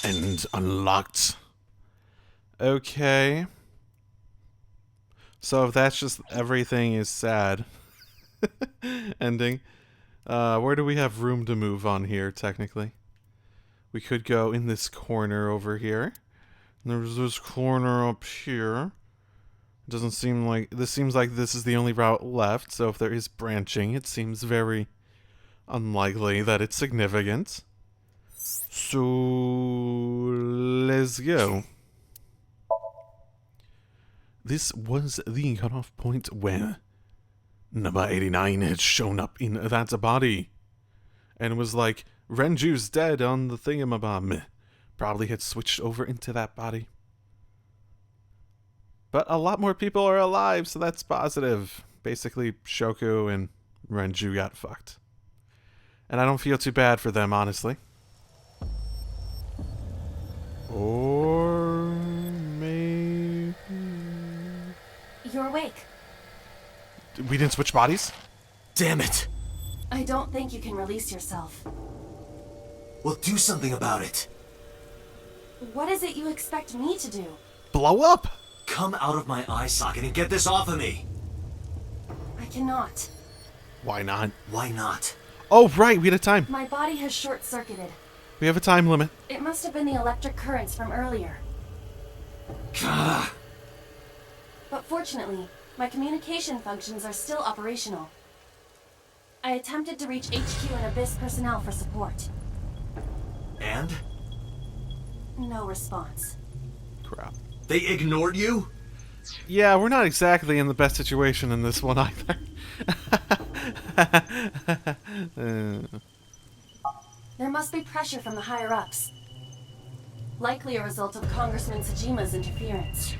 And unlocked. Okay. So if that's just everything is sad ending, where do we have room to move on here, technically? We could go in this corner over here. There's this corner up here. It doesn't seem like... This seems like this is the only route left, so if there is branching, it seems very unlikely that it's significant. So... let's go. This was the cutoff point where number 89 had shown up in that body. And it was like, Renju's dead on the thingamabob. Probably had switched over into that body. But a lot more people are alive, so that's positive. Basically, Shoku and Renju got fucked. And I don't feel too bad for them, honestly. Or maybe... You're awake. We didn't switch bodies? Damn it! I don't think you can release yourself. Well, do something about it. What is it you expect me to do? Blow up! Come out of my eye socket and get this off of me! I cannot. Why not? Why not? Oh, right, we had a time. My body has short-circuited. We have a time limit. It must have been the electric currents from earlier. Gah. But fortunately, my communication functions are still operational. I attempted to reach HQ and ABIS personnel for support. And? No response. Crap. They ignored you? Yeah, we're not exactly in the best situation in this one either. There must be pressure from the higher-ups. Likely a result of Congressman Tsujima's interference.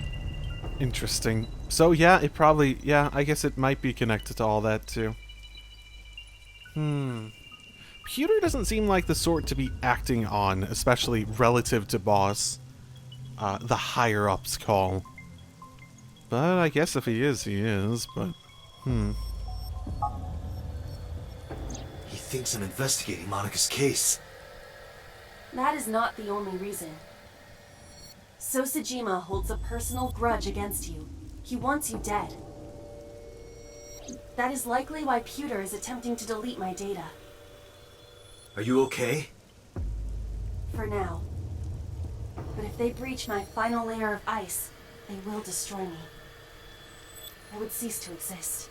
Interesting. So yeah, it probably... Yeah, I guess it might be connected to all that too. Pewter doesn't seem like the sort to be acting on, especially relative to boss. The higher-ups call. But I guess if he is, but... He thinks I'm investigating Monika's case. That is not the only reason. So Tsujima holds a personal grudge against you. He wants you dead. That is likely why Pewter is attempting to delete my data. Are you okay? For now. But if they breach my final layer of ice, they will destroy me. I would cease to exist.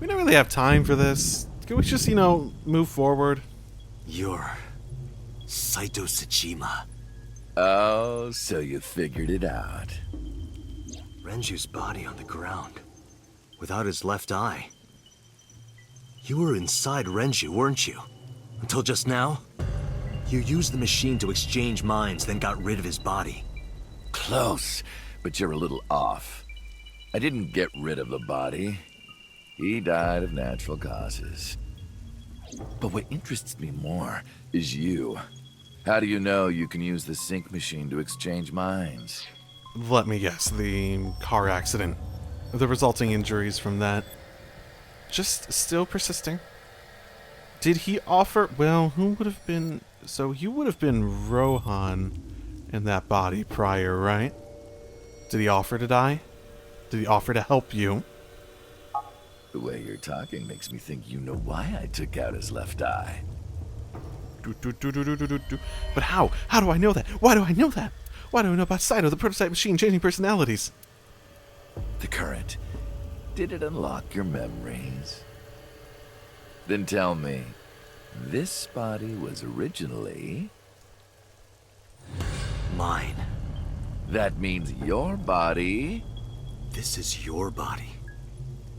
We don't really have time for this. Can we just, move forward? You're... Saito Tsujima. Oh, so you figured it out. Renju's body on the ground. Without his left eye. You were inside Renju, weren't you? Until just now? You used the machine to exchange minds, then got rid of his body. Close, but you're a little off. I didn't get rid of the body. He died of natural causes. But what interests me more is you. How do you know you can use the sync machine to exchange minds? Let me guess, the car accident. The resulting injuries from that. Just still persisting. Did he offer... Well, who would have been... So you would have been Rohan in that body prior, right? Did he offer to die? Did he offer to help you? The way you're talking makes me think you know why I took out his left eye. But how? How do I know that? Why do I know that? Why do I know about Saito, the prototype machine, changing personalities? The current. Did it unlock your memories? Then tell me, this body was originally... Mine. That means your body... This is your body.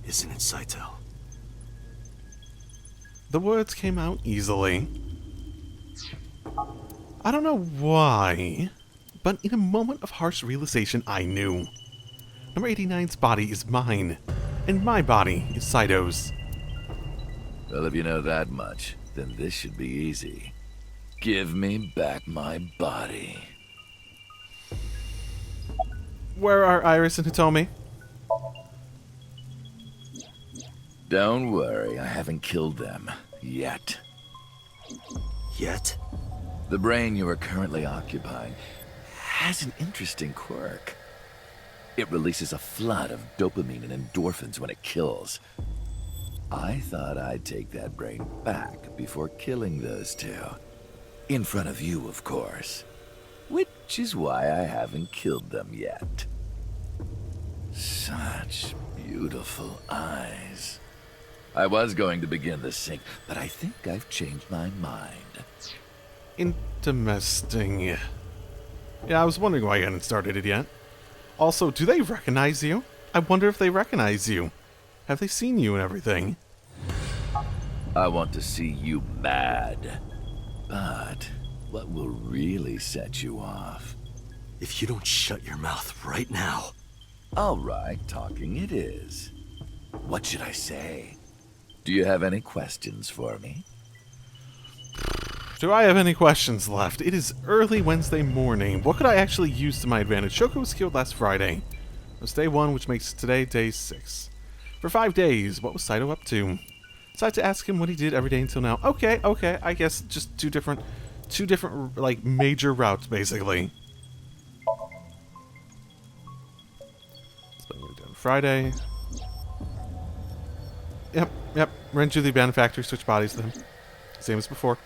Isn't it, Saito? The words came out easily. I don't know why, but in a moment of harsh realization, I knew. Number 89's body is mine. And my body is Saito's. Well, if you know that much, then this should be easy. Give me back my body. Where are Iris and Hitomi? Don't worry, I haven't killed them. Yet. Yet? The brain you are currently occupying has an interesting quirk. It releases a flood of dopamine and endorphins when it kills. I thought I'd take that brain back before killing those two. In front of you, of course. Which is why I haven't killed them yet. Such beautiful eyes. I was going to begin the sync, but I think I've changed my mind. Interesting. Yeah, I was wondering why you hadn't started it yet. Also, do they recognize you? I wonder if they recognize you. Have they seen you and everything? I want to see you mad. But what will really set you off? If you don't shut your mouth right now. All right, talking it is. What should I say? Do you have any questions for me? Do I have any questions left? It is early Wednesday morning. What could I actually use to my advantage? Shoko was killed last Friday. It was day 1, which makes today day 6. For 5 days, what was Saito up to? Decided to ask him what he did every day until now. Okay, I guess just two different, like, major routes, basically. Spent what we did on Friday. Yep. Ran to the benefactor, switch bodies to him. Same as before.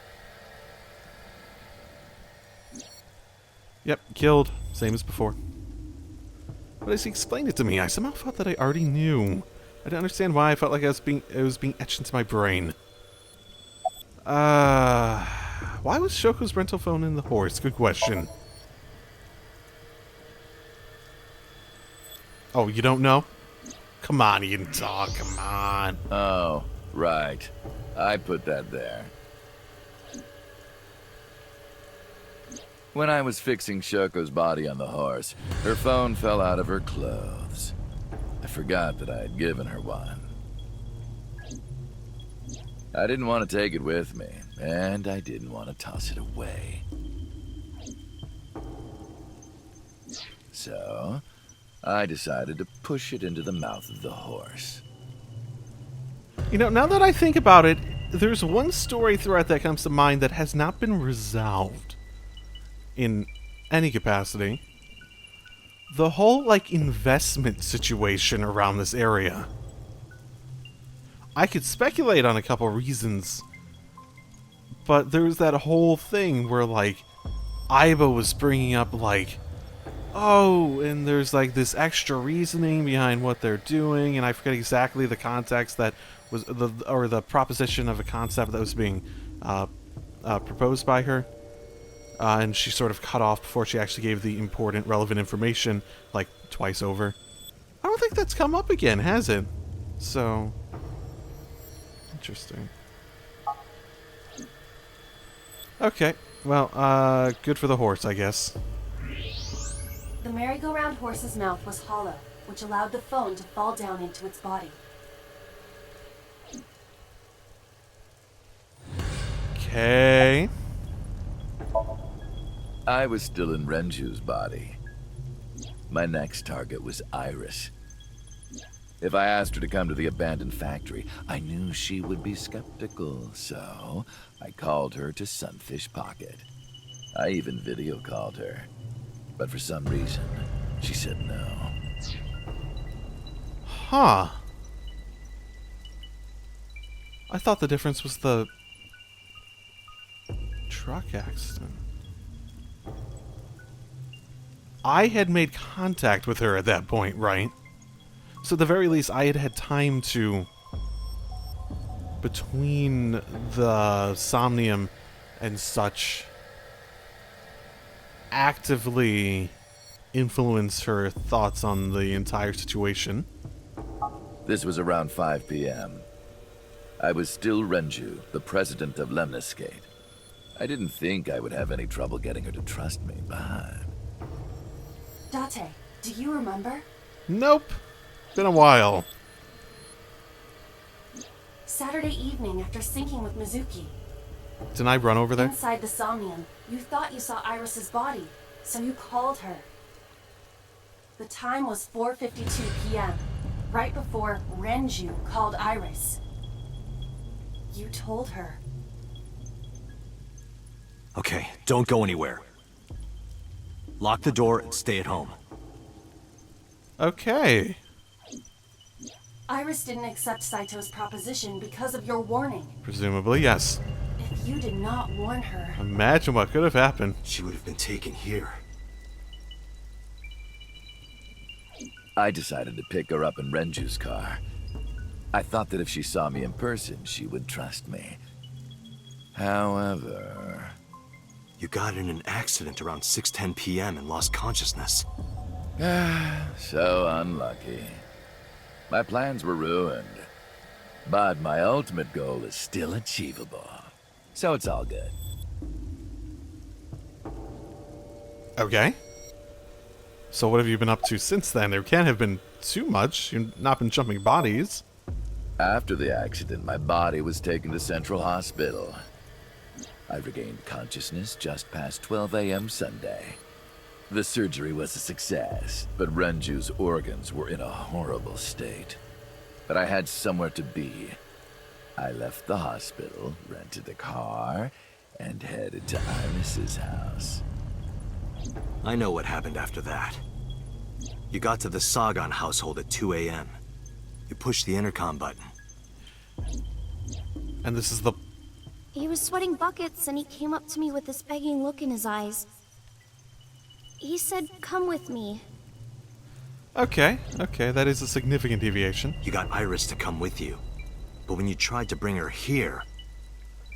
Yep, killed. Same as before. But as he explained it to me, I somehow felt that I already knew. I didn't understand why I felt like it was being etched into my brain. Why was Shoko's rental phone in the horse? Good question. Oh, you don't know? Come on, you can talk, come on. Oh, right. I put that there. When I was fixing Shoko's body on the horse, her phone fell out of her clothes. I forgot that I had given her one. I didn't want to take it with me, and I didn't want to toss it away. So, I decided to push it into the mouth of the horse. You know, now that I think about it, there's one story thread that comes to mind that has not been resolved in any capacity. The whole, like, investment situation around this area. I could speculate on a couple reasons, but there's that whole thing where, like, Aiba was bringing up, like, oh, and there's, like, this extra reasoning behind what they're doing, and I forget exactly the context that was, the proposition of a concept that was being proposed by her. And she sort of cut off before she actually gave the important, relevant information, like, twice over. I don't think that's come up again, has it? So, interesting. Okay, well, good for the horse, I guess. The merry-go-round horse's mouth was hollow, which allowed the phone to fall down into its body. Okay. I was still in Renju's body. My next target was Iris. If I asked her to come to the abandoned factory, I knew she would be skeptical, so I called her to Sunfish Pocket. I even video called her, but for some reason, she said no. Huh. I thought the difference was the truck accident. I had made contact with her at that point, right? So at the very least, I had had time to, between the Somnium and such, actively influence her thoughts on the entire situation. This was around 5 p.m. I was still Renju, the president of Lemniscate. I didn't think I would have any trouble getting her to trust me, but... Date, do you remember? Nope. Been a while. Saturday evening after syncing with Mizuki. Didn't I run over there? Inside the Somnium, you thought you saw Iris's body, so you called her. The time was 4:52 p.m., right before Renju called Iris. You told her. Okay, don't go anywhere. Lock the door and stay at home. Okay. Iris didn't accept Saito's proposition because of your warning. Presumably, yes. If you did not warn her... Imagine what could have happened. She would have been taken here. I decided to pick her up in Renju's car. I thought that if she saw me in person, she would trust me. However... You got in an accident around 6:10 p.m. and lost consciousness. So unlucky. My plans were ruined. But my ultimate goal is still achievable. So it's all good. Okay. So what have you been up to since then? There can't have been too much. You've not been jumping bodies. After the accident, my body was taken to Central Hospital. I regained consciousness just past 12 a.m. Sunday. The surgery was a success, but Renju's organs were in a horrible state. But I had somewhere to be. I left the hospital, rented a car, and headed to Iris's house. I know what happened after that. You got to the Sagan household at 2 a.m. You pushed the intercom button. And this is the... He was sweating buckets and he came up to me with this begging look in his eyes. He said, "Come with me." Okay, that is a significant deviation. You got Iris to come with you. But when you tried to bring her here...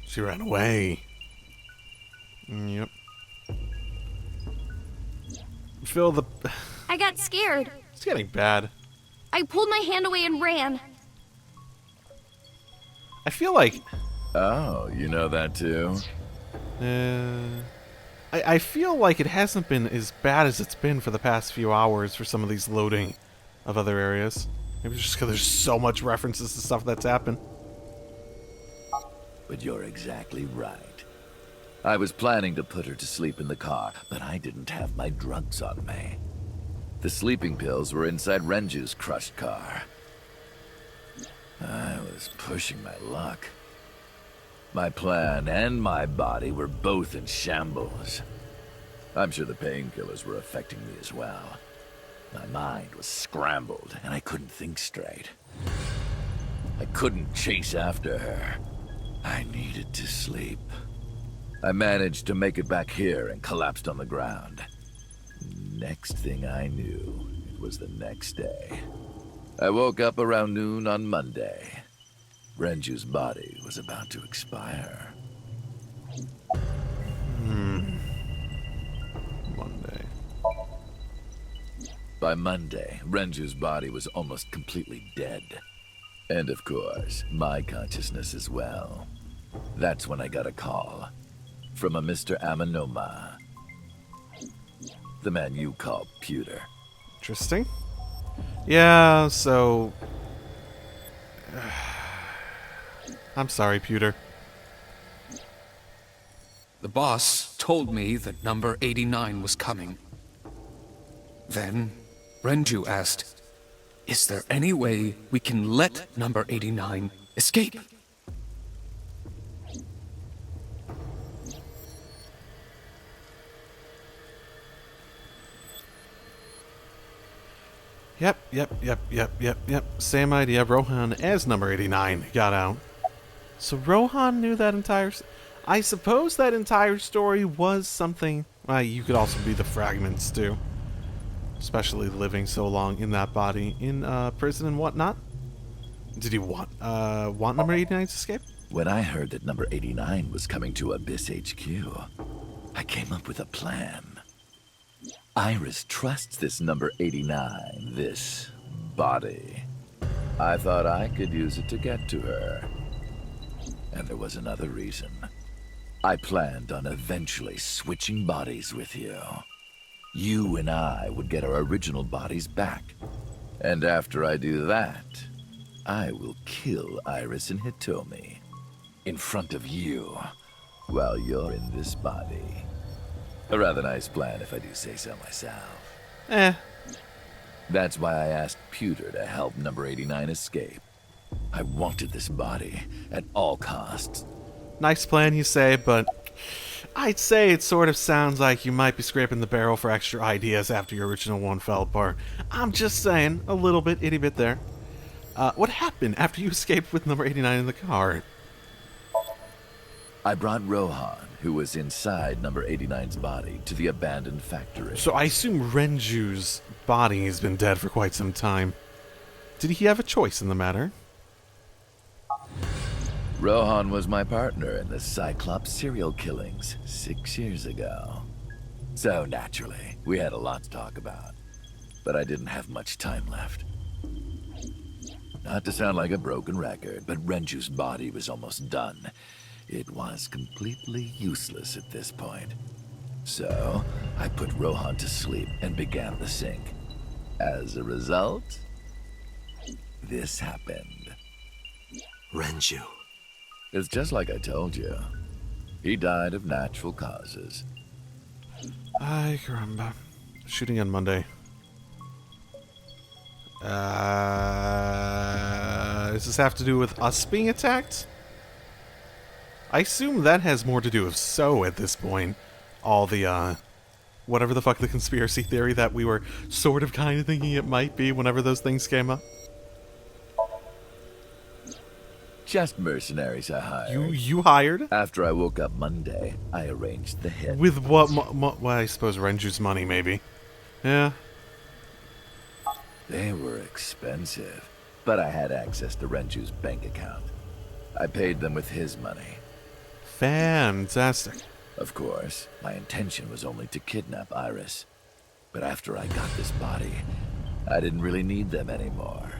She ran away. Yep. Phil, the... I got scared. It's getting bad. I pulled my hand away and ran. I feel like... Oh, you know that too? I feel like it hasn't been as bad as it's been for the past few hours for some of these loading of other areas. Maybe just because there's so much references to stuff that's happened. But you're exactly right. I was planning to put her to sleep in the car, but I didn't have my drugs on me. The sleeping pills were inside Renju's crushed car. I was pushing my luck. My plan and my body were both in shambles. I'm sure the painkillers were affecting me as well. My mind was scrambled, and I couldn't think straight. I couldn't chase after her. I needed to sleep. I managed to make it back here and collapsed on the ground. Next thing I knew, it was the next day. I woke up around noon on Monday. Renju's body was about to expire. Monday. By Monday, Renju's body was almost completely dead. And of course, my consciousness as well. That's when I got a call from a Mr. Amanoma. The man you call Pewter. Interesting. Yeah, so... I'm sorry, Pewter. The boss told me that number 89 was coming. Then, Renju asked, "Is there any way we can let number 89 escape?" Yep. Same idea. Rohan as number 89 got out. So Rohan knew that entire... I suppose that entire story was something... you could also be the fragments, too. Especially living so long in that body. In prison and whatnot. Did he want number 89 to escape? When I heard that number 89 was coming to ABIS HQ, I came up with a plan. Iris trusts this number 89, this body. I thought I could use it to get to her. And there was another reason. I planned on eventually switching bodies with you. You and I would get our original bodies back. And after I do that, I will kill Iris and Hitomi in front of you while you're in this body. A rather nice plan if I do say so myself. Eh. That's why I asked Pewter to help number 89 escape. I wanted this body at all costs. Nice plan, you say, but I'd say it sort of sounds like you might be scraping the barrel for extra ideas after your original one fell apart. I'm just saying, a little bit, itty bit there. What happened after you escaped with number 89 in the car? I brought Rohan, who was inside number 89's body, to the abandoned factory. So I assume Renju's body has been dead for quite some time. Did he have a choice in the matter? Rohan was my partner in the Cyclops serial killings 6 years ago. So naturally, we had a lot to talk about. But I didn't have much time left. Not to sound like a broken record, but Renju's body was almost done. It was completely useless at this point. So, I put Rohan to sleep and began the sync. As a result, this happened. Renju. It's just like I told you. He died of natural causes. Ay, caramba. Shooting on Monday. Does this have to do with us being attacked? I assume that has more to do with So at this point. All the, whatever the fuck the conspiracy theory that we were sort of kind of thinking it might be whenever those things came up. Just mercenaries I hired. You hired? After I woke up Monday, I arranged the hit. With what, well, I suppose Renju's money, maybe. Yeah. They were expensive, but I had access to Renju's bank account. I paid them with his money. Fantastic. Of course, my intention was only to kidnap Iris. But after I got this body, I didn't really need them anymore.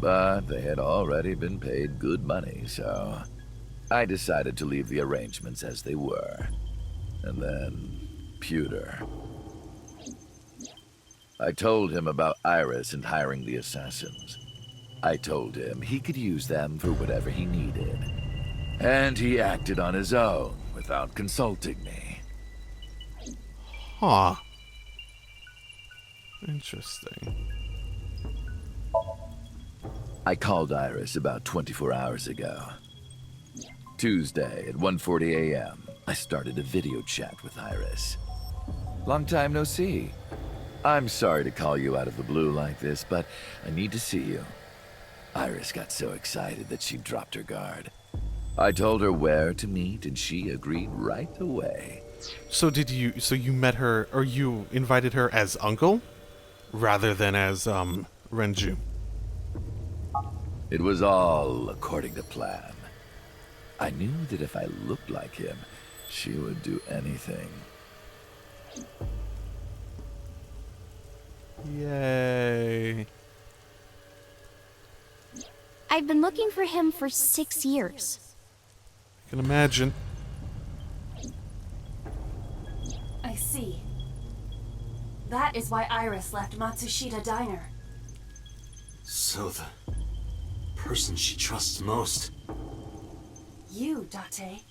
But they had already been paid good money, so I decided to leave the arrangements as they were. And then, Pewter. I told him about Iris and hiring the assassins. I told him he could use them for whatever he needed. And he acted on his own without consulting me. Huh. Interesting. I called Iris about 24 hours ago. Tuesday at 1:40 a.m., I started a video chat with Iris. Long time no see. I'm sorry to call you out of the blue like this, but I need to see you. Iris got so excited that she dropped her guard. I told her where to meet, and she agreed right away. So you met her, or you invited her as Uncle? Rather than as, Renju? It was all according to plan. I knew that if I looked like him, she would do anything. Yay. I've been looking for him for 6 years. I can imagine. I see. That is why Iris left Matsushita Diner. So the person she trusts most. You, Date.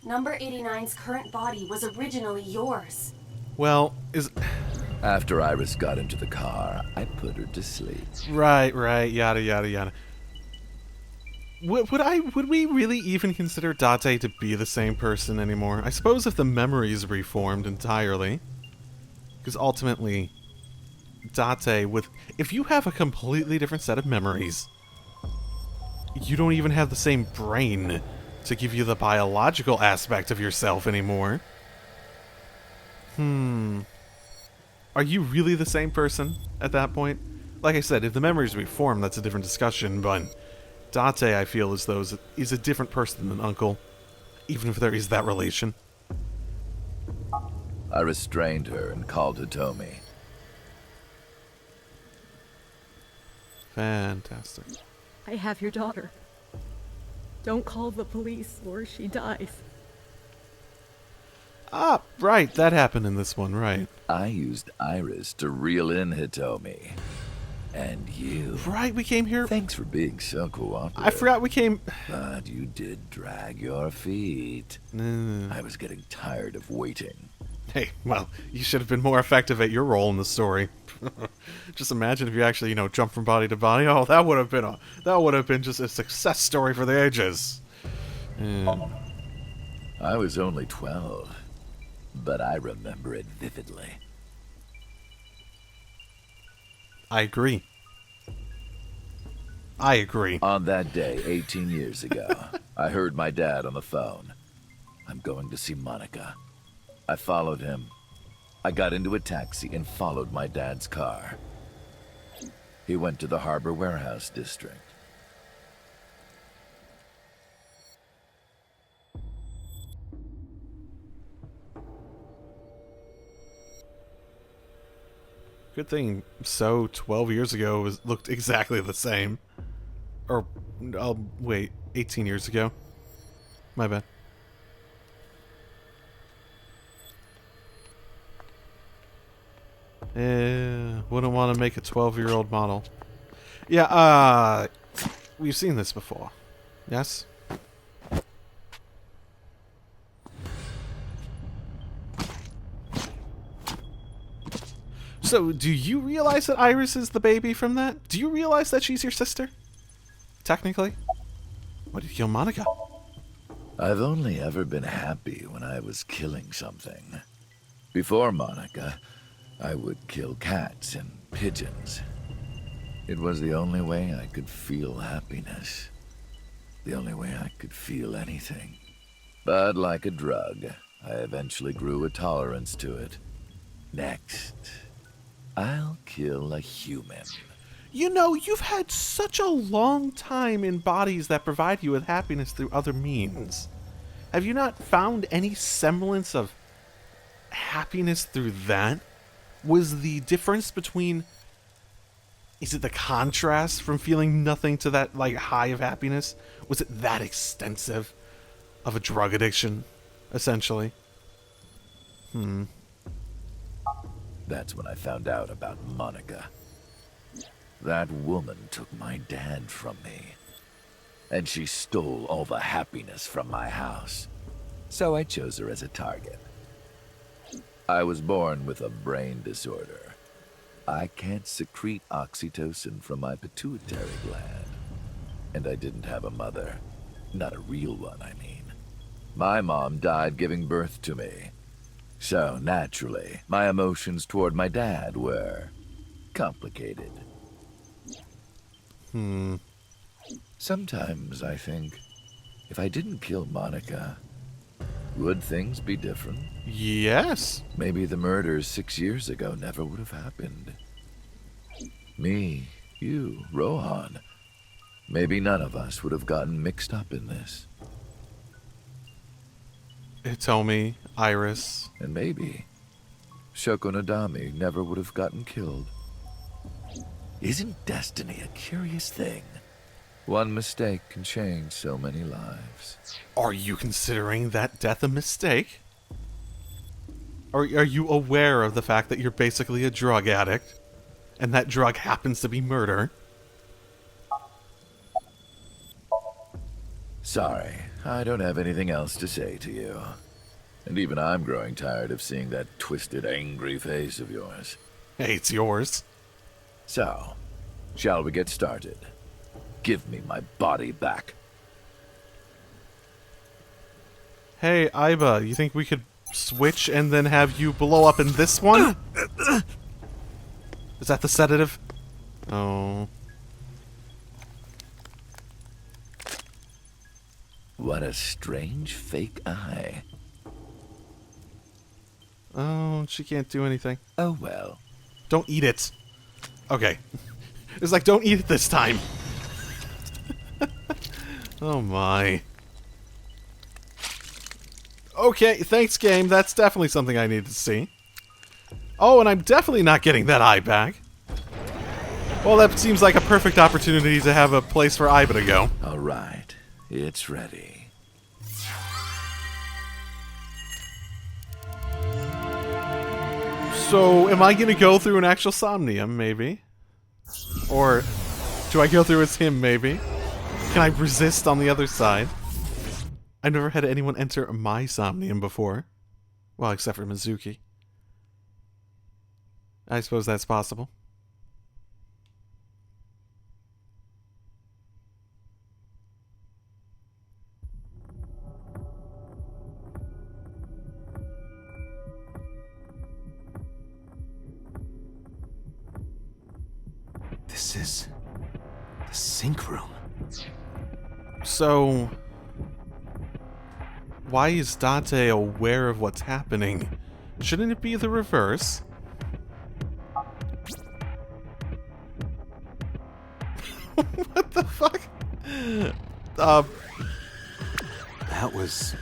Number 89's current body was originally yours. Well, After Iris got into the car, I put her to sleep. Right, yada yada yada. Would we really even consider Date to be the same person anymore? I suppose if the memories reformed entirely. Because ultimately, Date if you have a completely different set of memories, you don't even have the same brain to give you the biological aspect of yourself anymore. Are you really the same person at that point? Like I said, if the memories reform, that's a different discussion, but Date, I feel as though, is a different person than Uncle, even if there is that relation. I restrained her and called Hitomi. Fantastic. I have your daughter. Don't call the police or she dies. Ah, right, that happened in this one, right. I used Iris to reel in Hitomi. And you. Right, we came here. Thanks for being so cooperative. I forgot we came. But you did drag your feet. I was getting tired of waiting. Hey, well, you should have been more effective at your role in the story. Just imagine if you actually, jumped from body to body. Oh, that would have been just a success story for the ages. I was only 12, but I remember it vividly. I agree. On that day, 18 years ago, I heard my dad on the phone. I'm going to see Monica. I followed him. I got into a taxi and followed my dad's car. He went to the Harbor Warehouse District. Good thing 12 years ago looked exactly the same. Or, wait, 18 years ago. My bad. Wouldn't want to make a 12-year-old model. Yeah, we've seen this before. Yes? So, do you realize that Iris is the baby from that? Do you realize that she's your sister? Technically? Why did you kill Monica? I've only ever been happy when I was killing something. Before Monica, I would kill cats and pigeons. It was the only way I could feel happiness. The only way I could feel anything. But like a drug, I eventually grew a tolerance to it. Next, I'll kill a human. You've had such a long time in bodies that provide you with happiness through other means. Have you not found any semblance of happiness through that? Was the difference between... Is it the contrast from feeling nothing to that, high of happiness? Was it that extensive of a drug addiction, essentially? That's when I found out about Monica. That woman took my dad from me. And she stole all the happiness from my house. So I chose her as a target. I was born with a brain disorder. I can't secrete oxytocin from my pituitary gland. And I didn't have a mother. Not a real one, I mean. My mom died giving birth to me. So, naturally, my emotions toward my dad were complicated. Sometimes I think, if I didn't kill Monica, would things be different? Yes. Maybe the murders 6 years ago never would have happened. Me, you, Rohan. Maybe none of us would have gotten mixed up in this. Hitomi, Iris. And maybe Shoko Nadami never would have gotten killed. Isn't destiny a curious thing? One mistake can change so many lives. Are you considering that death a mistake? Or are you aware of the fact that you're basically a drug addict, and that drug happens to be murder? Sorry, I don't have anything else to say to you. And even I'm growing tired of seeing that twisted, angry face of yours. Hey, it's yours. So, shall we get started? Give me my body back. Hey, Iba, you think we could switch and then have you blow up in this one? Is that the sedative? Oh. What a strange fake eye. Oh, she can't do anything. Oh well. Don't eat it. Okay. It's like, don't eat it this time. Oh my. Okay, thanks game. That's definitely something I need to see. Oh, and I'm definitely not getting that eye back. Well, that seems like a perfect opportunity to have a place for Iba to go. Alright, it's ready. So, am I going to go through an actual Somnium, maybe? Or do I go through as him, maybe? Can I resist on the other side? I've never had anyone enter my Somnium before. Well, except for Mizuki. I suppose that's possible. This is the sync room. So, why is Date aware of what's happening? Shouldn't it be the reverse? What the fuck? That was...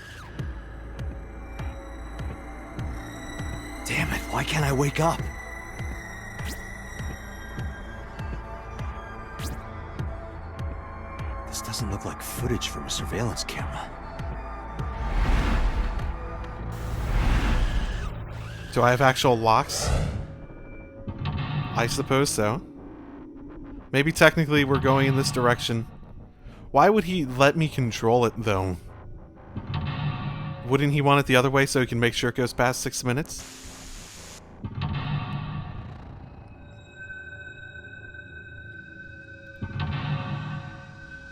Damn it, why can't I wake up? This doesn't look like footage from a surveillance camera. Do I have actual locks? I suppose so. Maybe technically we're going in this direction. Why would he let me control it, though? Wouldn't he want it the other way so he can make sure it goes past 6 minutes?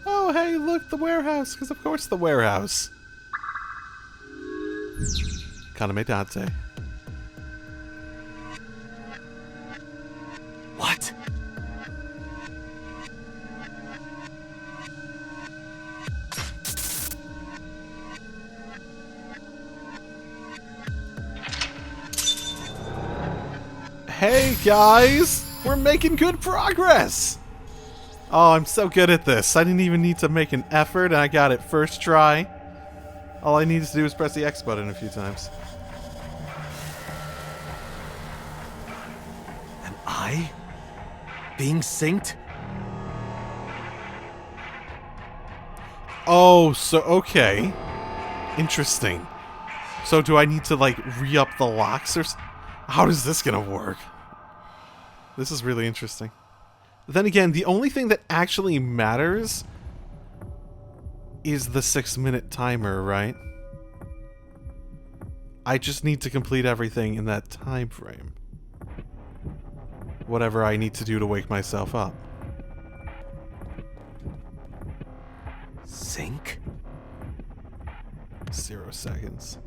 Oh, hey, look, the warehouse. Because of course the warehouse. Kaname Date. What? Hey guys, we're making good progress. Oh, I'm so good at this. I didn't even need to make an effort and I got it first try. All I needed to do was press the X button a few times. Am I being synced? Oh, so okay. Interesting. So do I need to like re-up the locks or how is this gonna work? This is really interesting. Then again, the only thing that actually matters is the 6-minute timer, right? I just need to complete everything in that time frame. Whatever I need to do to wake myself up. Sync? 0 seconds.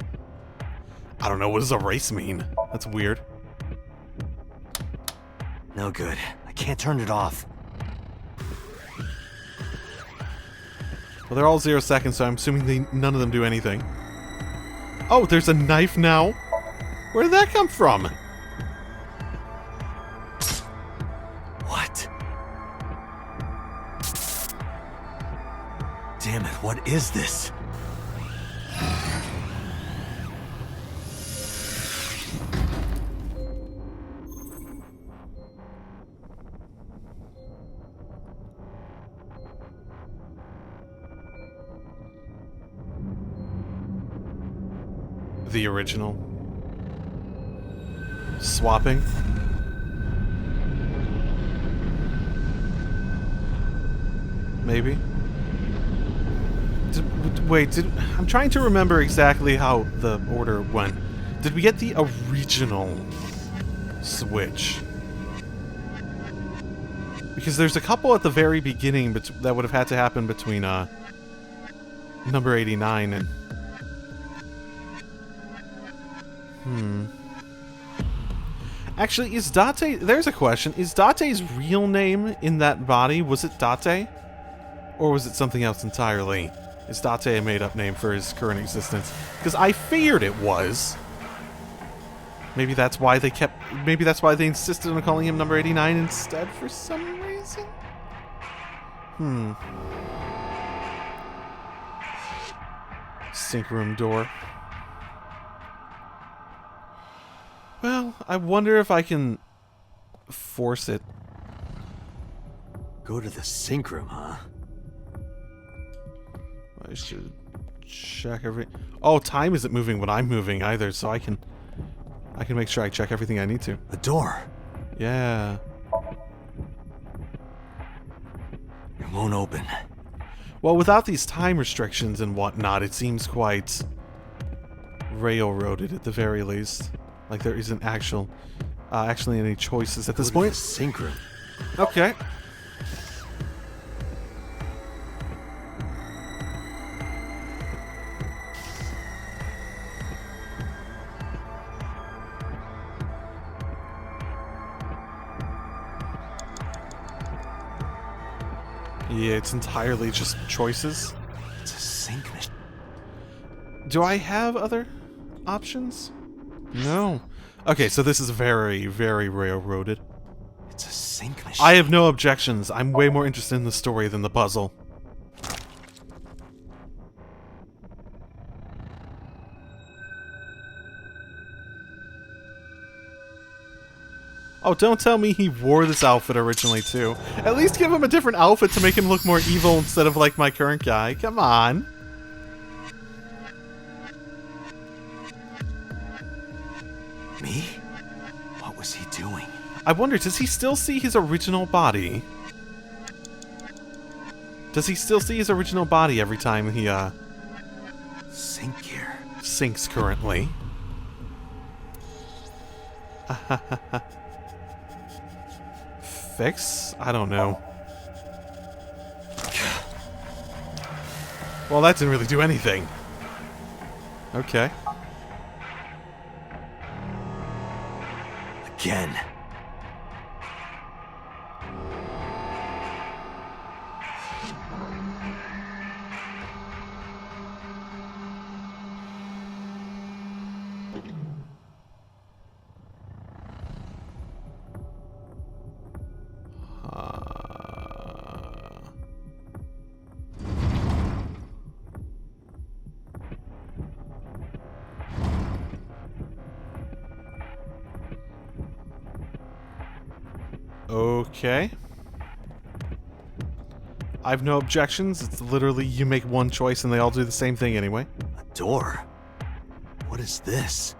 I don't know, what does erase mean? That's weird. No good. I can't turn it off. Well, they're all 0 seconds, so I'm assuming none of them do anything. Oh, there's a knife now? Where did that come from? What? Damn it, what is this? The original. Swapping. Maybe. I'm trying to remember exactly how the order went. Did we get the original Switch? Because there's a couple at the very beginning that would have had to happen between number 89 and... Actually, is Date... There's a question. Is Date's real name in that body? Was it Date? Or was it something else entirely? Is Date a made-up name for his current existence? Because I figured it was. Maybe that's why they kept... Maybe that's why they insisted on calling him number 89 instead for some reason? Sync room door. Well, I wonder if I can force it. Go to the sync room, huh? I should check every... Oh, time isn't moving when I'm moving either, so I can make sure I check everything I need to. A door. Yeah. won't open. Well, without these time restrictions and whatnot, it seems quite railroaded at the very least. Like there isn't actually any choices at this Go to the point. sink room. Okay. Yeah, it's entirely just choices. It's a sink machine. Do I have other options? No. Okay, so this is very, very railroaded. It's a sink machine. I have no objections. I'm way more interested in the story than the puzzle. Oh, don't tell me he wore this outfit originally, too. At least give him a different outfit to make him look more evil instead of like my current guy. Come on. Me? What was he doing? I wonder, does he still see his original body? Does he still see his original body every time he, Sink here. sinks currently? Fix? I don't know. Well, that didn't really do anything. Okay. Again. Okay. I have no objections. It's literally you make one choice and they all do the same thing anyway. A door? What is this?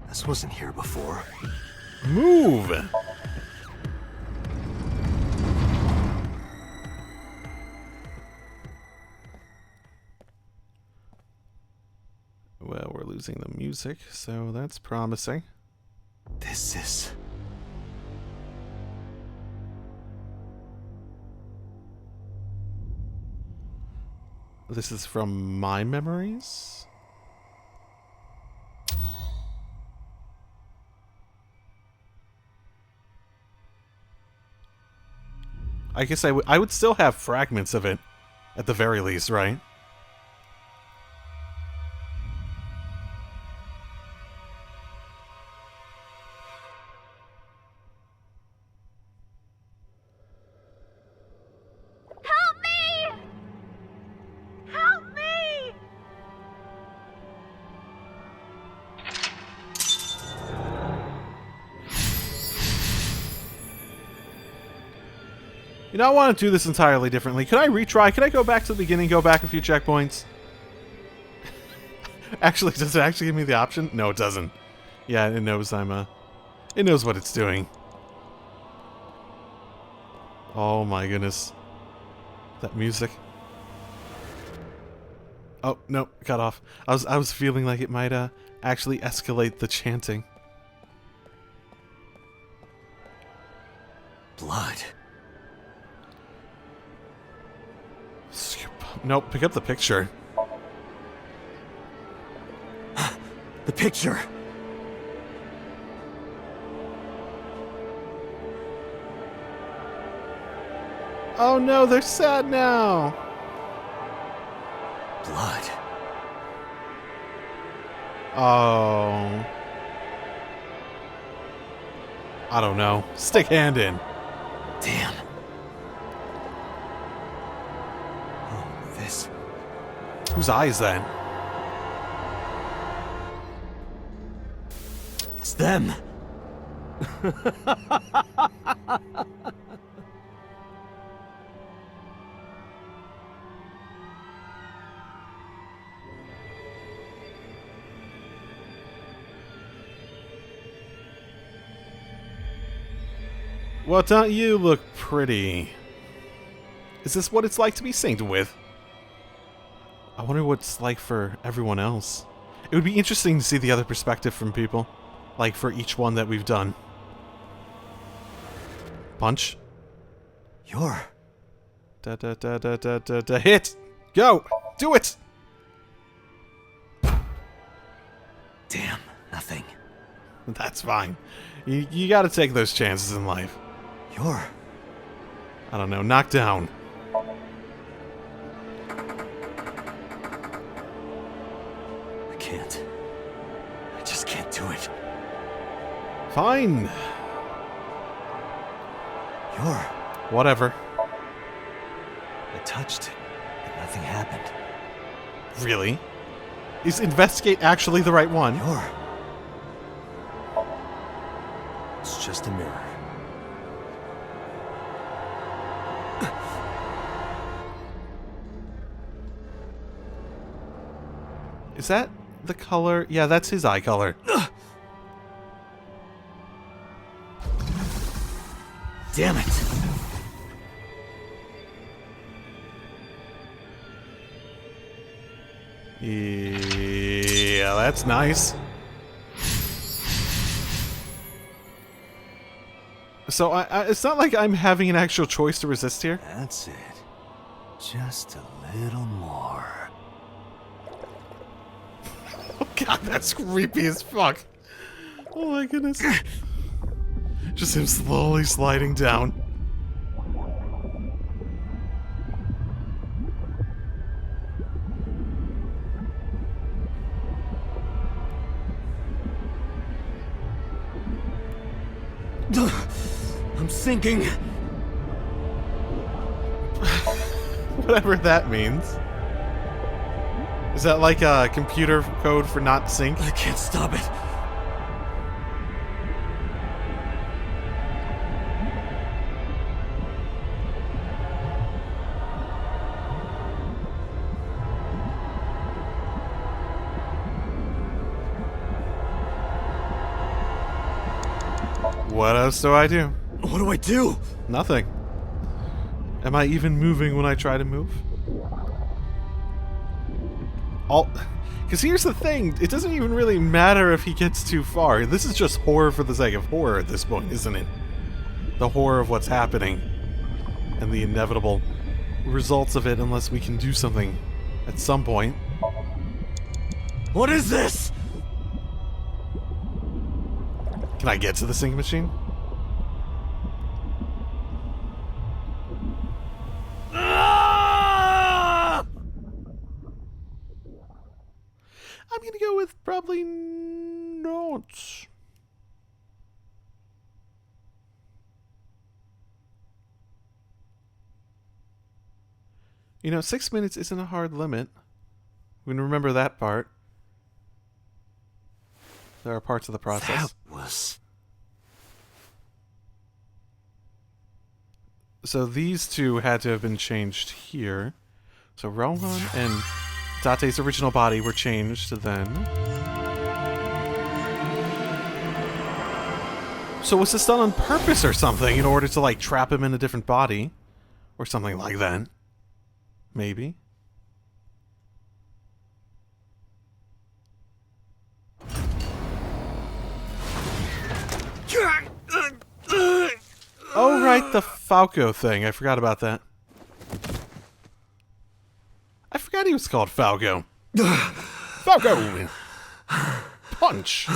This wasn't here before. Move! Well, we're losing the music, so that's promising. This is... This is from my memories? I guess I would still have fragments of it, at the very least, right? Help me! Help me! You know, I want to do this entirely differently. Could I retry? Could I go back to the beginning, go back a few checkpoints? Actually, does it actually give me the option? No, it doesn't. Yeah, it knows it knows what it's doing. Oh my goodness. That music. Oh, no, cut off. I was feeling like it might actually escalate the chanting. blood. Nope, pick up the picture. The picture! Oh no, they're sad now! Blood. Oh. I don't know. Stick hand in. Damn. Oh, this... Whose eye is that? It's them! Well, don't you look pretty? Is this what it's like to be synced with? I wonder what it's like for everyone else. It would be interesting to see the other perspective from people. Like for each one that we've done. Punch. You're... Hit! Go! Do it! Damn, nothing. That's fine. You gotta take those chances in life. You're... I don't know, knock down. I can't. I just can't do it. Fine. You're... Whatever. I touched it, but nothing happened. Really? Is investigate actually the right one? You're... It's just a mirror. Is that the color? Yeah, that's his eye color. Damn it! Yeah, that's nice. So it's not like I'm having an actual choice to resist here. That's it. Just a little more. Oh god, that's creepy as fuck. Oh my goodness. Just him slowly sliding down. I'm sinking. Whatever that means. Is that like a computer code for not sync? I can't stop it. What else do I do? What do I do? Nothing. Am I even moving when I try to move? Because here's the thing, it doesn't even really matter if he gets too far. This is just horror for the sake of horror at this point, isn't it? The horror of what's happening. And the inevitable results of it unless we can do something at some point. What is this? Can I get to the sync machine? I'm gonna go with probably not. You know, 6 minutes isn't a hard limit. We can remember that part. There are parts of the process. That was... So these two had to have been changed here. So Rohan and Date's original body were changed then. So was this done on purpose or something in order to like trap him in a different body? Or something like that? Maybe. Oh, right, the Falco thing. I forgot about that. I forgot he was called Falco. Falco! Punch!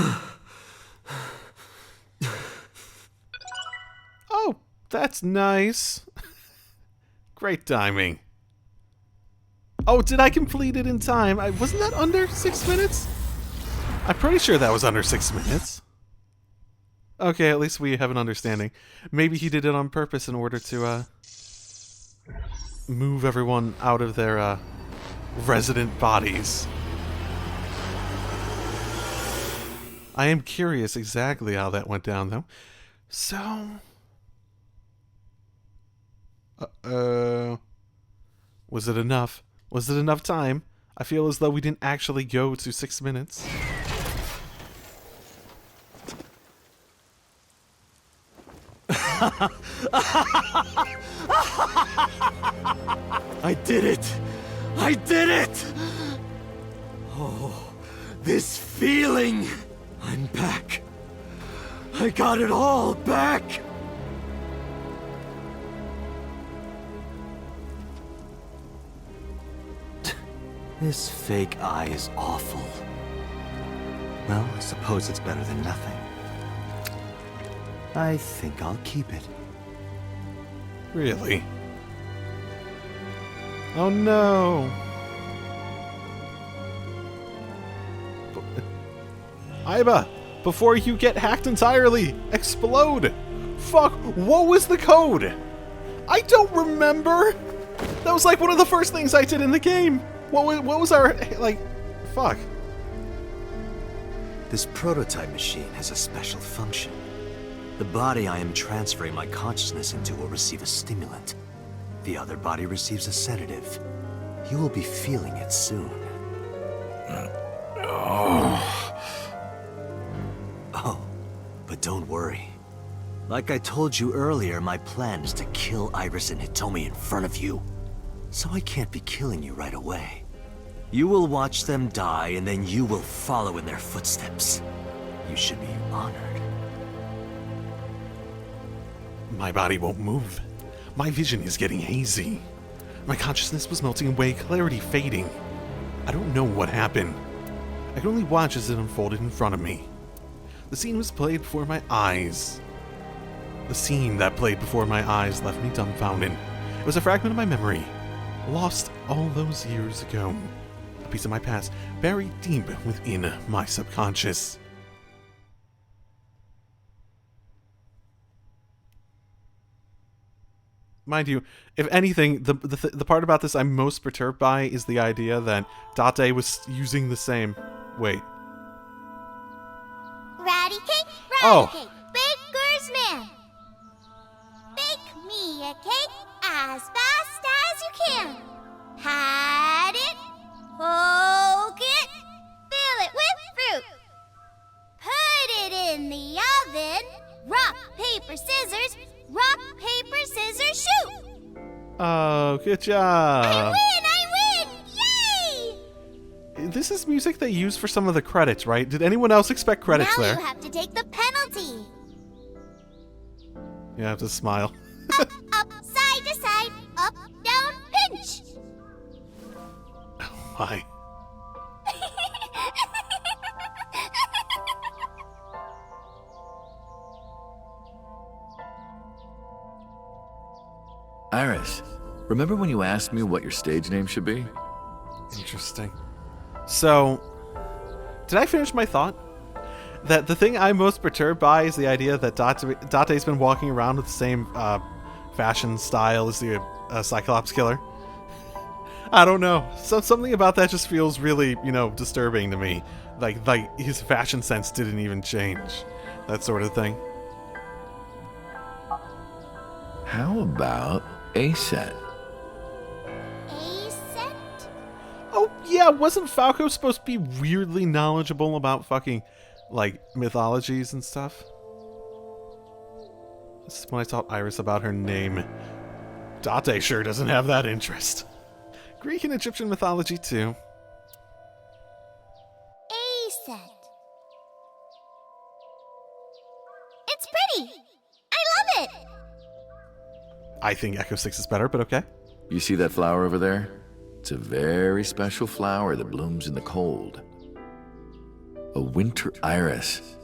Oh, that's nice. Great timing. Oh, did I complete it in time? Wasn't that under 6 minutes? I'm pretty sure that was under 6 minutes. Okay, at least we have an understanding. Maybe he did it on purpose in order to, move everyone out of their, resident bodies. I am curious exactly how that went down, though. So... Was it enough? Was it enough time? I feel as though we didn't actually go to 6 minutes. I did it! I did it! Oh, this feeling! I'm back. I got it all back! This fake eye is awful. Well, I suppose it's better than nothing. I think I'll keep it. Really? Oh no! Iba, before you get hacked entirely, explode! Fuck, what was the code? I don't remember! That was like one of the first things I did in the game! What was our, like, fuck. This prototype machine has a special function. The body I am transferring my consciousness into will receive a stimulant. The other body receives a sedative. You will be feeling it soon. Oh, but don't worry. Like I told you earlier, my plan is to kill Iris and Hitomi in front of you. So I can't be killing you right away. You will watch them die, and then you will follow in their footsteps. You should be honored. My body won't move. My vision is getting hazy. My consciousness was melting away, clarity fading. I don't know what happened. I could only watch as it unfolded in front of me. The scene was played before my eyes. The scene that played before my eyes left me dumbfounded. It was a fragment of my memory, lost all those years ago. A piece of my past, buried deep within my subconscious. Mind you, if anything, the part about this I'm most perturbed by is the idea that Date was using the same... Wait. Ratty cake, Oh. cake, baker's man. Bake me a cake as fast as you can. Pat it, poke it, fill it with fruit. Put it in the oven. Rock, paper, scissors. Rock, paper, scissors, shoot. Oh, good I job. win! Yay! This is music they use for some of the credits, right? Did anyone else expect credits Now there? you have to take the penalty. You have to smile. Up, side to side, up, down, pinch. Why? Iris, remember when you asked me what your stage name should be? Interesting. So, did I finish my thought? That the thing I'm most perturbed by is the idea that Date's been walking around with the same fashion style as the Cyclops killer. I don't know. Something about that just feels really, disturbing to me. Like his fashion sense didn't even change. That sort of thing. How about a set? A set? Oh, yeah, wasn't Falco supposed to be weirdly knowledgeable about fucking, mythologies and stuff? This is when I taught Iris about her name. Date sure doesn't have that interest. Greek and Egyptian mythology, too. A set. It's pretty. I love it. I think Echo 6 is better, but okay. You see that flower over there? It's a very special flower that blooms in the cold. A winter iris.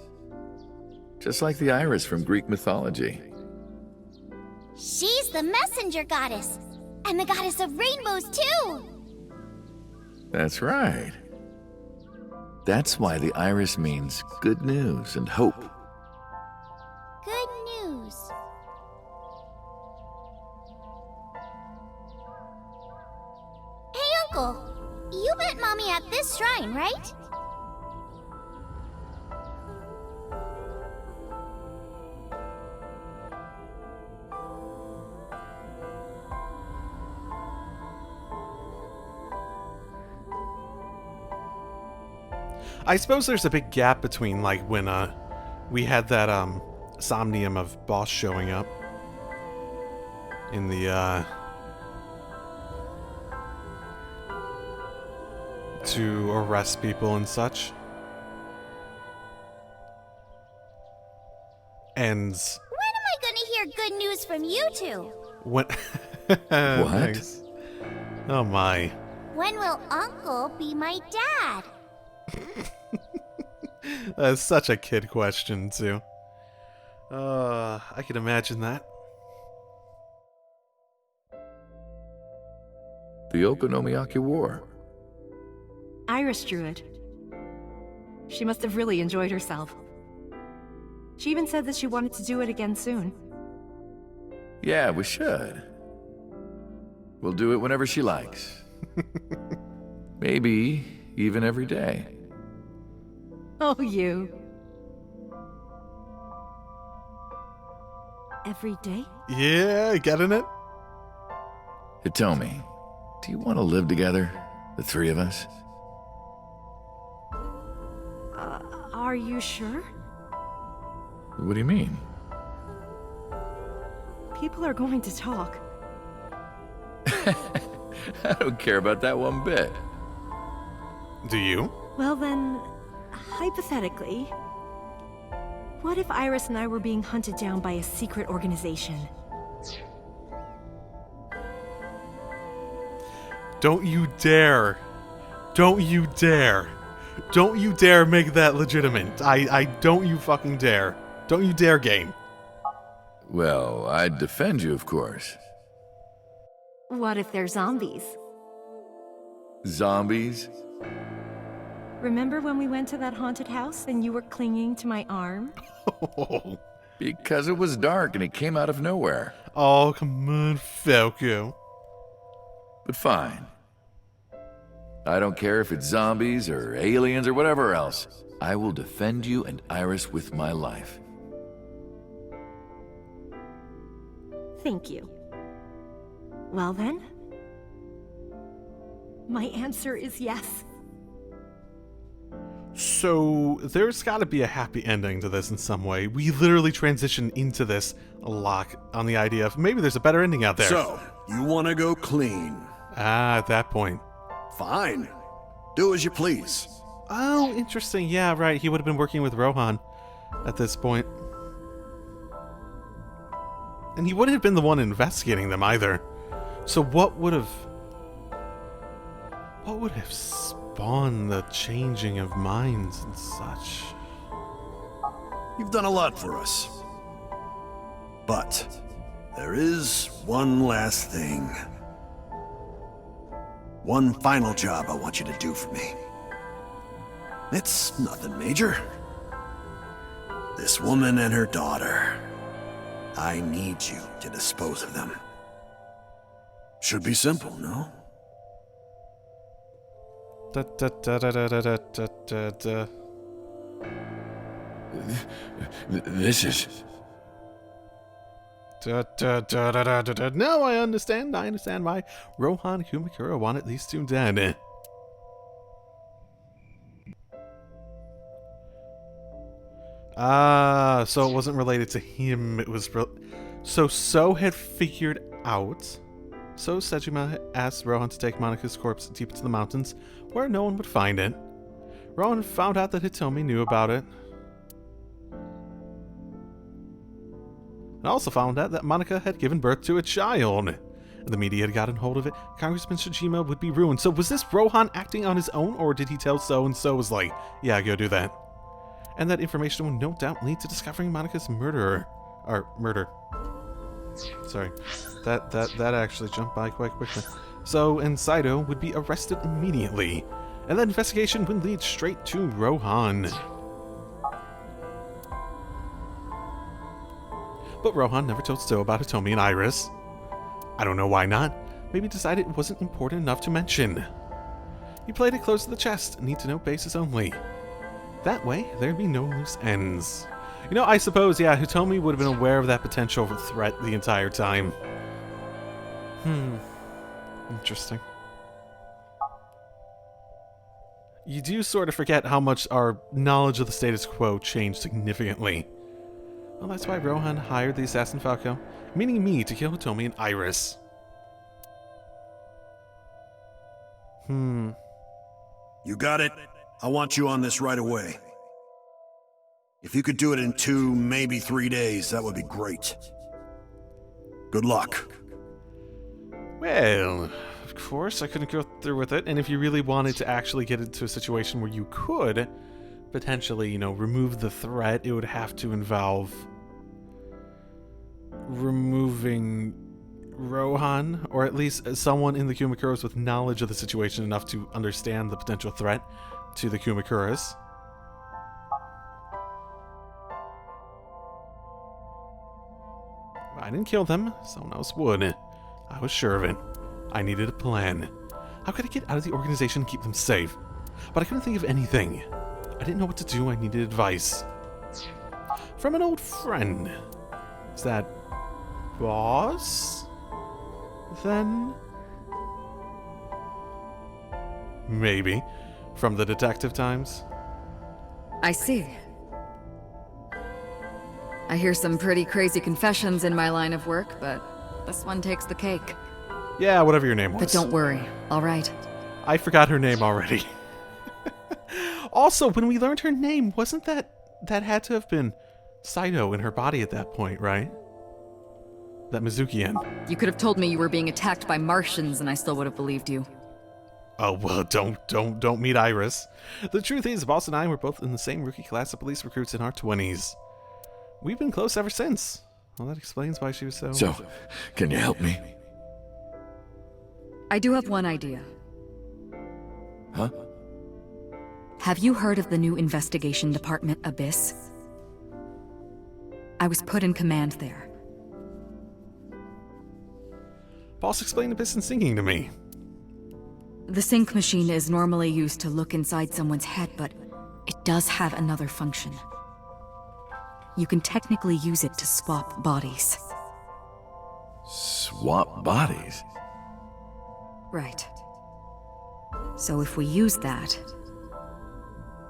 Just like the iris from Greek mythology. She's the messenger goddess. And the goddess of rainbows, too. That's right. That's why the iris means good news and hope. Good news. Hey, Uncle. You met Mommy at this shrine, right? I suppose there's a big gap between, when we had that Somnium of Boss showing up in the to arrest people and such. And When am I gonna hear good news from you two? when What? Thanks. Oh my. When will Uncle be my dad? That's such a kid question too. I can imagine that. The Okonomiyaki War. Iris drew it. She must have really enjoyed herself. She even said that she wanted to do it again soon. Yeah, we should. We'll do it whenever she likes. Maybe even every day. Oh, you. Every day? Yeah, getting it? Hitomi, do you want to live together? The three of us? Are you sure? What do you mean? People are going to talk. I don't care about that one bit. Do you? Well then, hypothetically, what if Iris and I were being hunted down by a secret organization? Don't you dare. Don't you dare. Don't you dare make that legitimate. I don't you fucking dare. Don't you dare, game. Well, I'd defend you, of course. What if they're zombies? Zombies? Remember when we went to that haunted house and you were clinging to my arm? Because it was dark and it came out of nowhere. Oh, come on, Falco. But fine. I don't care if it's zombies or aliens or whatever else. I will defend you and Iris with my life. Thank you. Well then, my answer is yes. So, there's gotta be a happy ending to this in some way. We literally transition into this a lot on the idea of maybe there's a better ending out there. So, you want to go clean? At that point. Fine. Do as you please. Oh, interesting. Yeah, right. He would have been working with Rohan at this point. And he wouldn't have been the one investigating them either. So what would have spawned the changing of minds and such? You've done a lot for us. But there is one last thing. One final job I want you to do for me. It's nothing major. This woman and her daughter. I need you to dispose of them. Should be simple, no? Da, da, da, da, da, da, da, da, da. This is... Da, da, da, da, da, da, da. No, I understand. I understand why Rohan Kumakura wanted these two dead. Ah, so it wasn't related to him. It was So had figured out. So Sejima had asked Rohan to take Monika's corpse deep into the mountains, where no one would find it. Rohan found out that Hitomi knew about it. And also found out that Monika had given birth to a child. And the media had gotten hold of it. Congressman Shijima would be ruined. So was this Rohan acting on his own, or did he tell so-and-so was like, yeah, go do that? And that information would no doubt lead to discovering Monika's murderer. Or murder. Sorry. That actually jumped by quite quickly. So, and Saito would be arrested immediately. And that investigation would lead straight to Rohan. But Rohan never told Sto about Hitomi and Iris. I don't know why not. Maybe decided it wasn't important enough to mention. He played it close to the chest, need-to-know basis only. That way, there'd be no loose ends. You know, I suppose, yeah, Hitomi would have been aware of that potential threat the entire time. Interesting. You do sort of forget how much our knowledge of the status quo changed significantly. Well, that's why Rohan hired the assassin Falco, meaning me, to kill Hitomi and Iris. You got it? I want you on this right away. If you could do it in 2, maybe 3 days, that would be great. Good luck. Well, of course, I couldn't go through with it, and if you really wanted to actually get into a situation where you could potentially, remove the threat, it would have to involve removing Rohan, or at least someone in the Kumakuras with knowledge of the situation enough to understand the potential threat to the Kumakuras. I didn't kill them, someone else would. I was sure of it. I needed a plan. How could I get out of the organization and keep them safe? But I couldn't think of anything. I didn't know what to do, I needed advice. From an old friend. Is that boss? Then? Maybe. From the detective times? I see. I hear some pretty crazy confessions in my line of work, but this one takes the cake. Yeah, whatever your name was. But don't worry, all right? I forgot her name already. Also, when we learned her name, wasn't that had to have been Saito in her body at that point, right? That Mizuki-en. You could have told me you were being attacked by Martians and I still would have believed you. Oh, well, don't meet Iris. The truth is, Boss and I were both in the same rookie class of police recruits in our 20s. We've been close ever since. Well, that explains why she was so... So, can you help me? I do have one idea. Huh? Have you heard of the new investigation department, ABIS? I was put in command there. Boss explained Abyss and sinking to me. The sync machine is normally used to look inside someone's head, but it does have another function. You can technically use it to swap bodies. Swap bodies? Right. So if we use that...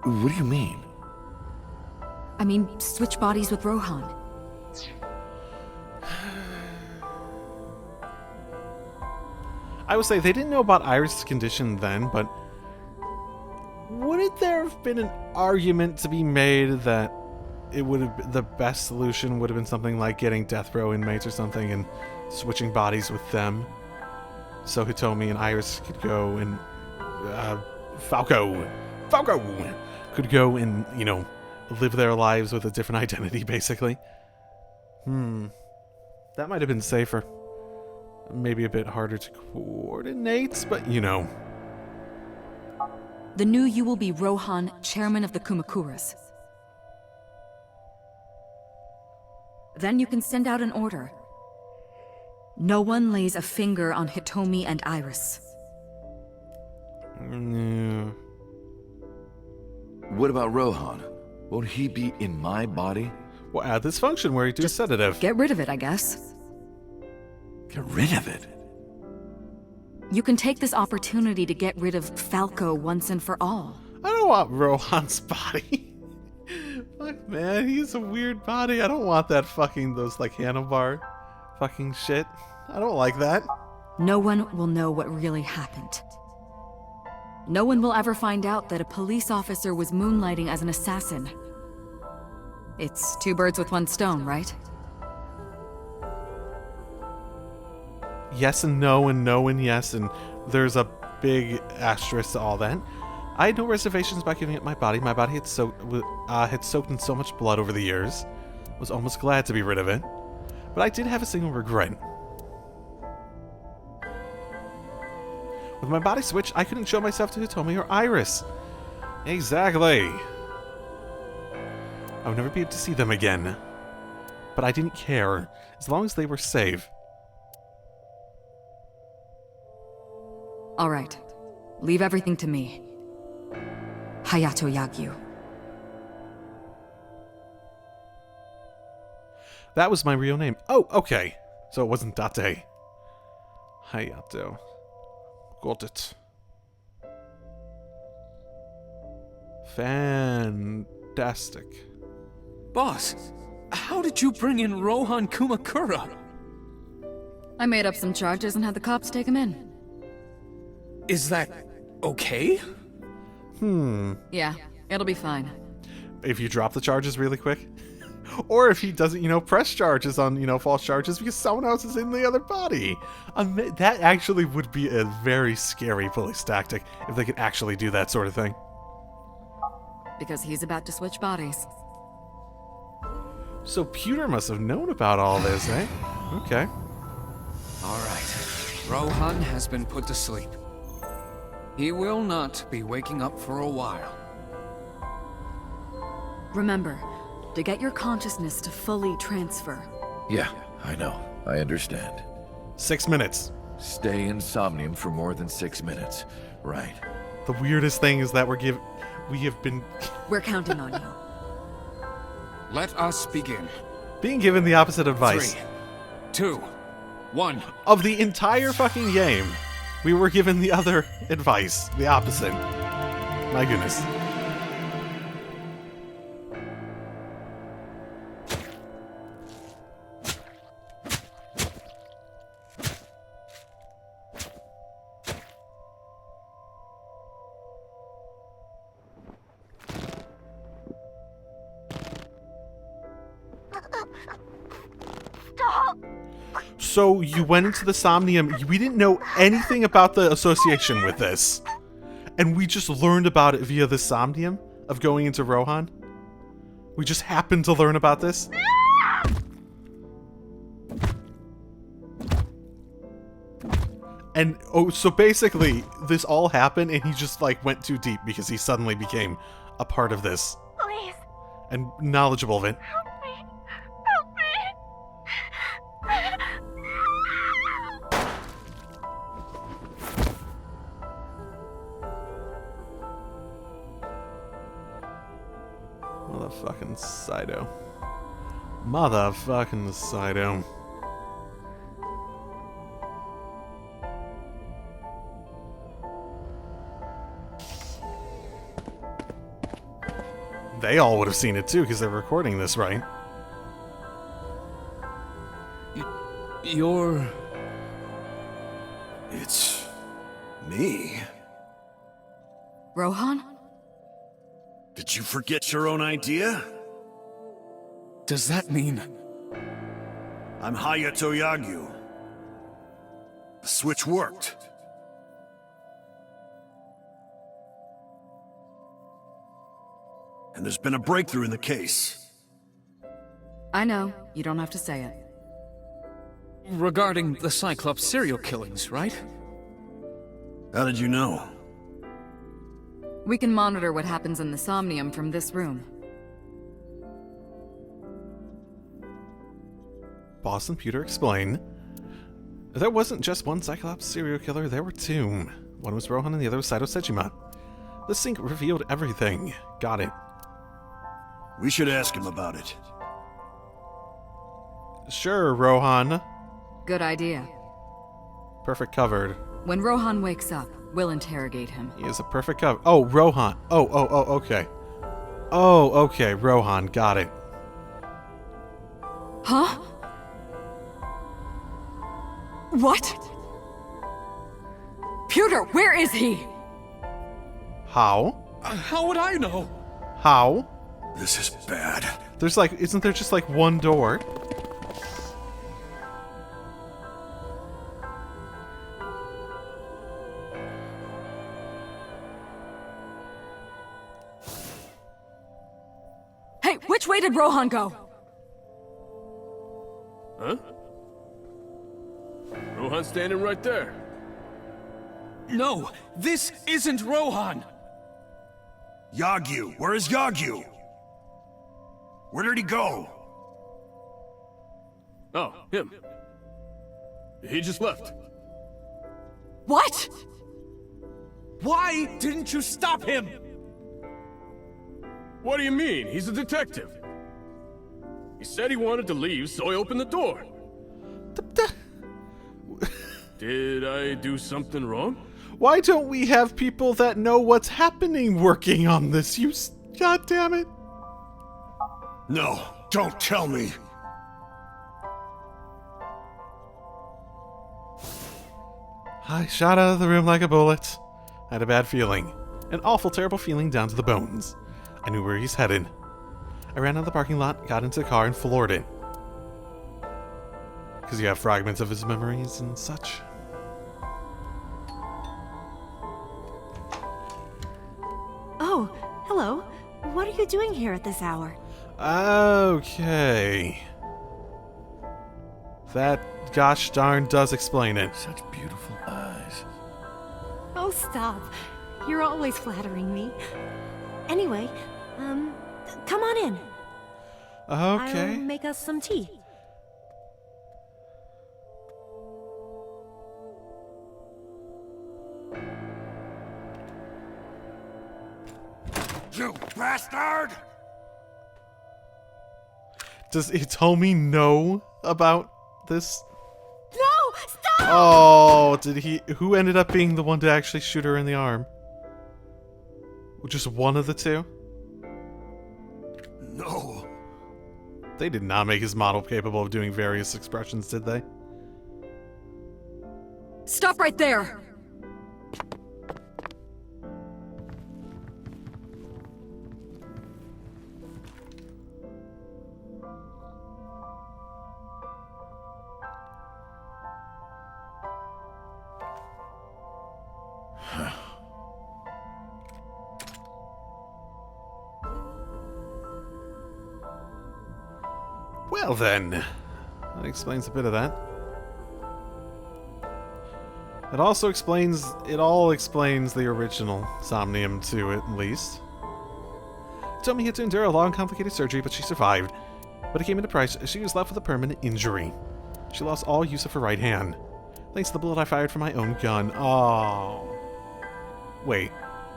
What do you mean? I mean, switch bodies with Rohan. I would say they didn't know about Iris' condition then, but wouldn't there have been an argument to be made that it would have the best solution would have been something like getting death row inmates or something and switching bodies with them, so Hitomi and Iris could go and Falco could go and live their lives with a different identity, basically. That might have been safer. Maybe a bit harder to coordinate, but The new you will be Rohan, chairman of the Kumakuras. Then you can send out an order. No one lays a finger on Hitomi and Iris. Yeah. What about Rohan? Won't he be in my body? Well, add this function where you do a sedative. Get rid of it, I guess. Get rid of it? You can take this opportunity to get rid of Falco once and for all. I don't want Rohan's body. Fuck, man, he's a weird body. I don't want that those handlebar fucking shit. I don't like that. No one will know what really happened. No one will ever find out that a police officer was moonlighting as an assassin. It's 2 birds with 1 stone, right? Yes and no and no and yes, and there's a big asterisk to all that. I had no reservations about giving it my body. My body had soaked in so much blood over the years. I was almost glad to be rid of it. But I did have a single regret. With my body switched, I couldn't show myself to Hitomi or Iris. Exactly. I would never be able to see them again. But I didn't care, as long as they were safe. All right. Leave everything to me. Hayato Yagyu. That was my real name. Oh, okay. So it wasn't Date. Hayato. Got it. Fantastic. Boss, how did you bring in Rohan Kumakura? I made up some charges and had the cops take him in. Is that okay? Yeah, it'll be fine. If you drop the charges really quick. Or if he doesn't, press charges on, false charges because someone else is in the other body. That actually would be a very scary police tactic if they could actually do that sort of thing. Because he's about to switch bodies. So Pewter must have known about all this, eh? Okay. All right. Rohan has been put to sleep. He will not be waking up for a while. Remember, to get your consciousness to fully transfer. Yeah, I know. I understand. 6 minutes. Stay in Somnium for more than 6 minutes. Right. The weirdest thing is that we have been We're counting on you. Let us begin. being given the opposite advice. 3, 2, 1. Of the entire fucking game, we were given the other advice, the opposite. My goodness. So you went into the Somnium, we didn't know anything about the association with this. And we just learned about it via the Somnium of going into Rohan. We just happened to learn about this. And, so basically, this all happened and he just, went too deep because he suddenly became a part of this. Please, And knowledgeable of it. help me. Help me. Motherfucking Sido. Motherfucking Sido. They all would have seen it too, because they're recording this, right? You're... It's me. Rohan? Did you forget your own idea? Does that mean... I'm Hayato Yagyu. The switch worked. And there's been a breakthrough in the case. I know, you don't have to say it. Regarding the Cyclops serial killings, right? How did you know? We can monitor what happens in the Somnium from this room. Boss and Pewter explain. There wasn't just one Cyclops serial killer, there were two. One was Rohan and the other was Saito Sejima. The sync revealed everything. Got it. We should ask him about it. Sure, Rohan. Good idea. Perfect covered. When Rohan wakes up, we'll interrogate him. He is a perfect cover. Oh, Rohan. Oh, okay. Oh, okay, Rohan. Got it. Huh? What? Pewter, where is he? How? How would I know? How? This is bad. There's isn't there just one door? Hey, which way did Rohan go? Huh? Rohan's standing right there. No, this isn't Rohan! Yagyu! Where is Yagyu? Where did he go? Oh, him. He just left. What? Why didn't you stop him? What do you mean? He's a detective. He said he wanted to leave, so I opened the door. Did I do something wrong? Why don't we have people that know what's happening working on this? God damn it. No, don't tell me. I shot out of the room like a bullet. I had a bad feeling. An awful, terrible feeling down to the bones. I knew where he's headed. I ran out of the parking lot, got into the car, and floored it. Because you have fragments of his memories and such. Oh, hello. What are you doing here at this hour? Okay. That gosh darn does explain it. Such beautiful eyes. Oh, stop. You're always flattering me. Anyway, come on in. Okay. I'll make us some tea. You bastard! Does Itomi know about this? No! Stop! Oh, did he? Who ended up being the one to actually shoot her in the arm? Just one of the two? No. They did not make his model capable of doing various expressions, did they? Stop right there! Well then, that explains a bit of that. It also explains, it all explains the original Somnium too, at least. Tomi had to endure a long, complicated surgery, but she survived. But it came at a price. She was left with a permanent injury. She lost all use of her right hand, thanks to the bullet I fired from my own gun. Oh. Wait,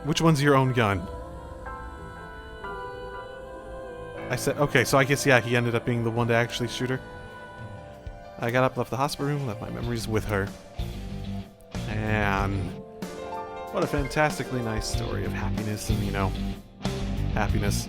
which one's your own gun? I said, okay, so I guess, yeah, he ended up being the one to actually shoot her. I got up, left the hospital room, left my memories with her. And what a fantastically nice story of happiness and, you know, happiness.